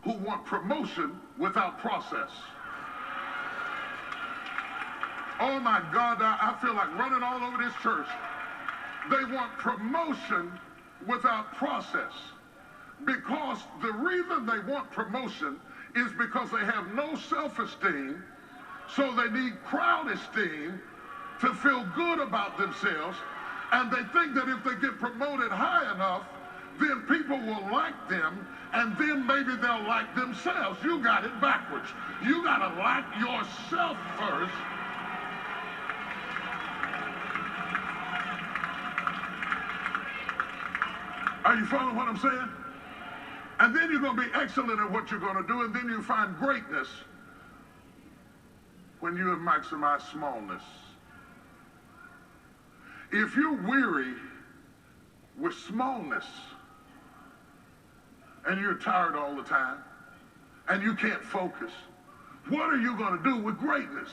who want promotion without process. Oh my God, I feel like running all over this church. They want promotion without process. Because the reason they want promotion is because they have no self-esteem, so they need crowd esteem to feel good about themselves, and they think that if they get promoted high enough, then people will like them, and then maybe they'll like themselves. You got it backwards. You got to like yourself first. Are you following what I'm saying? And then you're going to be excellent at what you're going to do, and then you find greatness when you have maximized smallness. If you're weary with smallness, and you're tired all the time, and you can't focus, what are you going to do with greatness?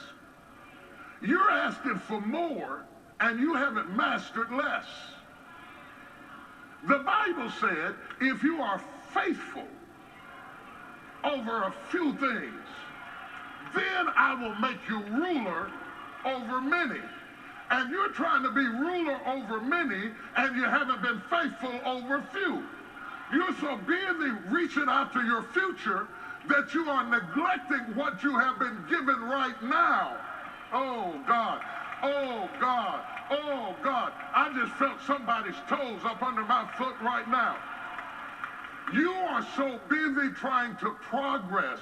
You're asking for more, and you haven't mastered less. The Bible said, if you are faithful over a few things, then I will make you ruler over many. And you're trying to be ruler over many, and you haven't been faithful over few. You're so busy reaching after your future that you are neglecting what you have been given right now. Oh, God. Oh, God. Oh, God. I just felt somebody's toes up under my foot right now. You are so busy trying to progress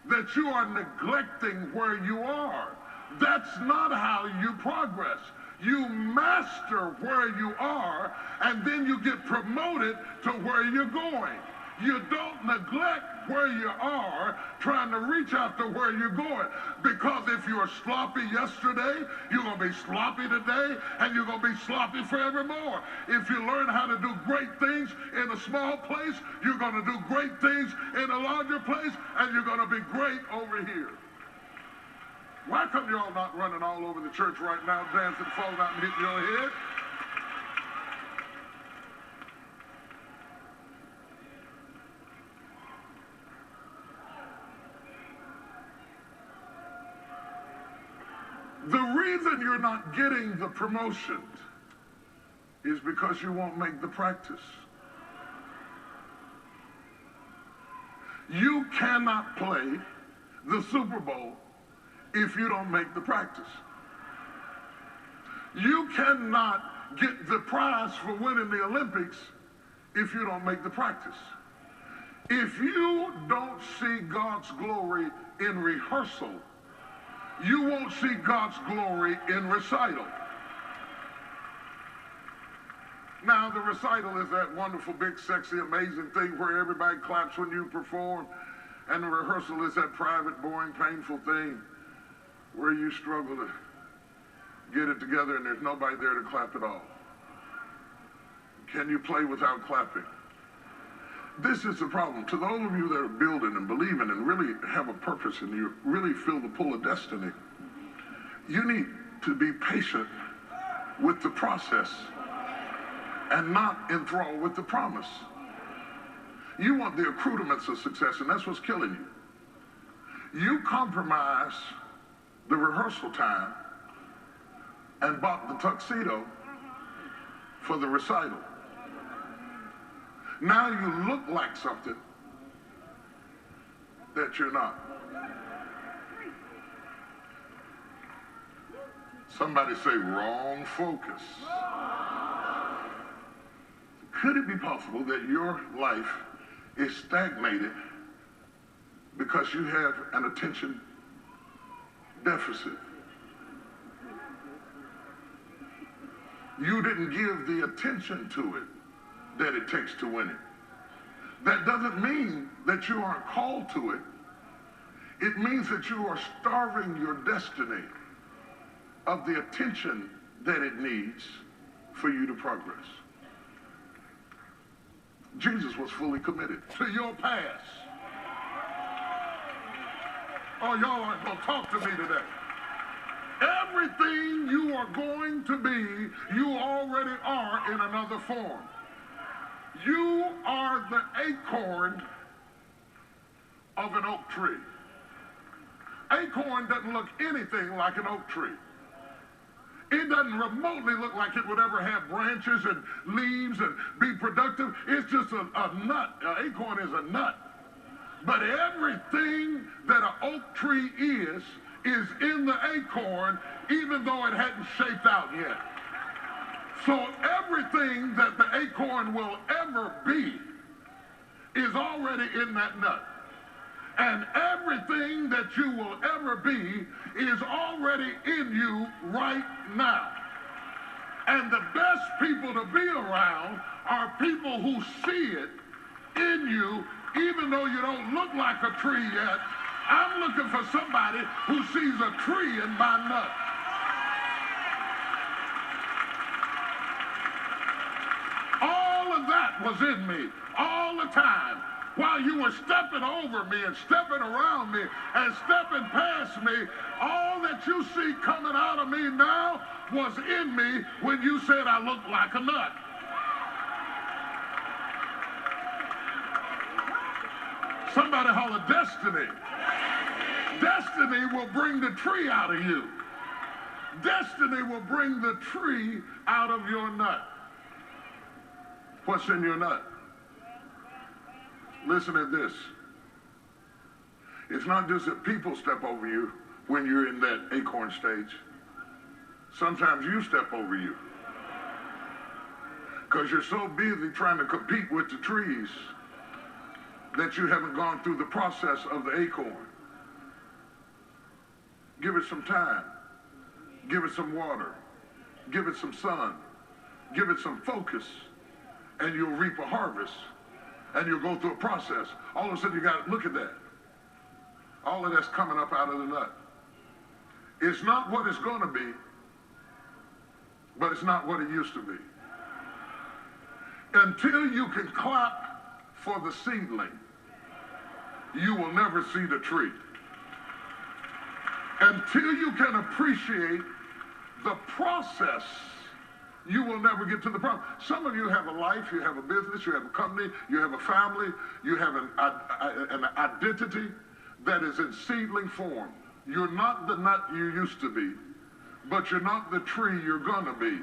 that you are neglecting where you are. That's not how you progress. You master where you are, and then you get promoted to where you're going. You don't neglect where you are trying to reach out to where you're going. Because if you were sloppy yesterday, you're going to be sloppy today, and you're going to be sloppy forevermore. If you learn how to do great things in a small place, you're going to do great things in a larger place, and you're going to be great over here. Why come you all not running all over the church right now, dancing, falling out and hitting your head? The reason you're not getting the promotion is because you won't make the practice. You cannot play the Super Bowl if you don't make the practice. You cannot get the prize for winning the Olympics if you don't make the practice. If you don't see God's glory in rehearsal, you won't see God's glory in recital. Now, the recital is that wonderful, big, sexy, amazing thing where everybody claps when you perform, and the rehearsal is that private, boring, painful thing where you struggle to get it together and there's nobody there to clap at all. Can you play without clapping? This is the problem. To those of you that are building and believing and really have a purpose and you really feel the pull of destiny, you need to be patient with the process and not enthralled with the promise. You want the accoutrements of success, and that's what's killing you. You compromise the rehearsal time and bought the tuxedo for the recital. Now you look like something that you're not. Somebody say wrong focus. Could it be possible that your life is stagnated because you have an attention deficit? You didn't give the attention to it that it takes to win it. That doesn't mean that you aren't called to it. It means that you are starving your destiny of the attention that it needs for you to progress. Jesus was fully committed to your past. Oh, y'all aren't going to talk to me today. Everything you are going to be, you already are in another form. You are the acorn of an oak tree. Acorn doesn't look anything like an oak tree. It doesn't remotely look like it would ever have branches and leaves and be productive. It's just a nut. An acorn is a nut. But everything that an oak tree is in the acorn, even though it hadn't shaped out yet. So everything that the acorn will ever be is already in that nut. And everything that you will ever be is already in you right now. And the best people to be around are people who see it in you, even though you don't look like a tree yet. I'm looking for somebody who sees a tree in my nut. All of that was in me all the time. While you were stepping over me and stepping around me and stepping past me, all that you see coming out of me now was in me when you said I looked like a nut. Somebody holler destiny. Destiny will bring the tree out of you. Destiny will bring the tree out of your nut. What's in your nut? Listen to this. It's not just that people step over you when you're in that acorn stage. Sometimes you step over you. Because you're so busy trying to compete with the trees that you haven't gone through the process of the acorn. Give it some time. Give it some water. Give it some sun. Give it some focus. And you'll reap a harvest. And you'll go through a process. All of a sudden you got to look at that. All of that's coming up out of the nut. It's not what it's going to be, but it's not what it used to be. Until you can clap for the seedling, you will never see the tree. Until you can appreciate the process, you will never get to the problem. Some of you have a life, you have a business, you have a company, you have a family, you have an identity that is in seedling form. You're not the nut you used to be, but you're not the tree you're gonna be.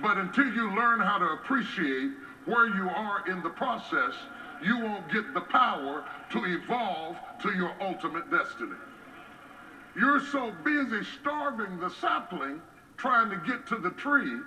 But until you learn how to appreciate where you are in the process, you won't get the power to evolve to your ultimate destiny. You're so busy starving the sapling trying to get to the tree